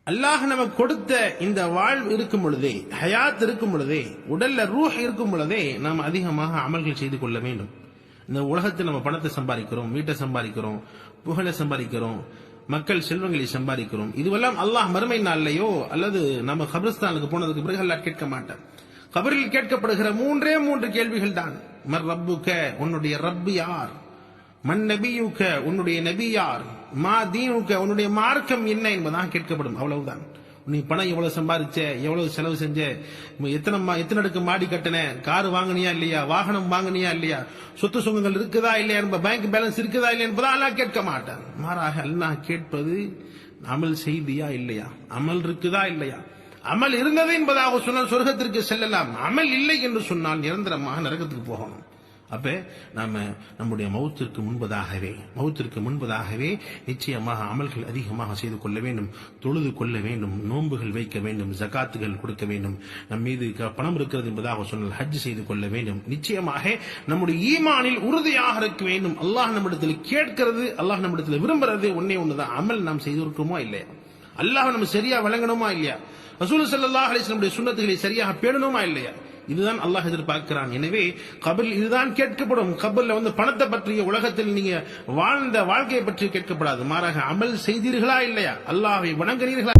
அல்லாஹ் நமக்கு கொடுத்த இந்த வாழ்வு இருக்கும் பொழுதே, ஹயாத் இருக்கும் பொழுதே, உடல்ல ரூஹ் இருக்கும் பொழுதே நாம் அதிகமாக அமல்கள் செய்து கொள்ள வேண்டும். இந்த உலகத்தில் நம்ம பணத்தை சம்பாதிக்கிறோம், வீட்டை சம்பாதிக்கிறோம், புகழை சம்பாதிக்கிறோம், மக்கள் செல்வங்களை சம்பாதிக்கிறோம். இதுவெல்லாம் அல்லாஹ் மறுமை நாள்லையோ அல்லது நம்ம கபிரிஸ்தானுக்கு போனதுக்கு பிறகு அல்லாஹ் கேட்க மாட்டான். கபரில் கேட்கப்படுகிற மூன்று கேள்விகள் தான். மர் ரப்புக, உன்னுடைய ரப்பு யார்? மன் நபியுக, உன்னுடைய நபி யார்? மா தீனுக, உன்னுடைய மார்க்கம் என்ன என்பதாக கேட்கப்படும். அவ்வளவுதான். நீ பணம் எவ்வளவு சம்பாதிச்ச, எவ்வளவு செலவு செஞ்ச, எத்தனை அடுக்கு மாடி கட்டின, கார் வாங்கினியா இல்லையா, வாகனம் வாங்கினியா இல்லையா, சொத்து சுகங்கள் இருக்குதா இல்லையா, பேங்க் பேலன்ஸ் இருக்குதா இல்லையா என்பதா அல்லாஹ் கேட்க மாட்டான். மாறாக அல்லாஹ் கேட்பது அமல் செய்தியா இல்லையா, அமல் இருக்குதா இல்லையா. அமல் இருந்தது என்பதாக சொன்னால் சொர்க்கத்திற்கு செல்லலாம், அமல் இல்லை என்று சொன்னால் நிரந்தரமாக நரகத்துக்கு போகணும். அப்ப நாம நம்முடைய மௌத்திற்கு முன்பதாகவே நிச்சயமாக அமல்கள் அதிகமாக செய்து கொள்ள வேண்டும், தொழுது கொள்ள வேண்டும், நோன்புகள் வைக்க வேண்டும், ஜகாத்துகள் கொடுக்க வேண்டும். நம் மீது பணம் இருக்கிறது என்பதாக சொன்னால் ஹஜ் செய்து கொள்ள வேண்டும். நிச்சயமாக நம்முடைய ஈமானில் உறுதியாக இருக்க வேண்டும். அல்லாஹ் நம்மிடத்தில் கேட்கிறது, அல்லாஹ் நம்மிடத்தில் விரும்புறது ஒன்னே ஒண்ணுதான், அமல் நாம் செய்திருக்கிறோமோ இல்லையா, அல்லாஹ் நம்ம சரியா வழங்கணுமா இல்லையா, ரசூல் ஸல்லல்லாஹு அலைஹி வஸல்லம் சுன்னத்துகளை சரியாக பேணணுமா இல்லையா, இதுதான் அல்லாஹ் எதிர்பார்க்கிறான். எனவே கபரில் இதுதான் கேட்கப்படும். கபர்ல பணத்தை பற்றிய, உலகத்தில் நீங்க வாழ்ந்த வாழ்க்கையை பற்றி கேட்கப்படாது. மாறாக அமல் செய்தீர்களா இல்லையா, அல்லாஹ்வை வணங்குகிறீர்களா.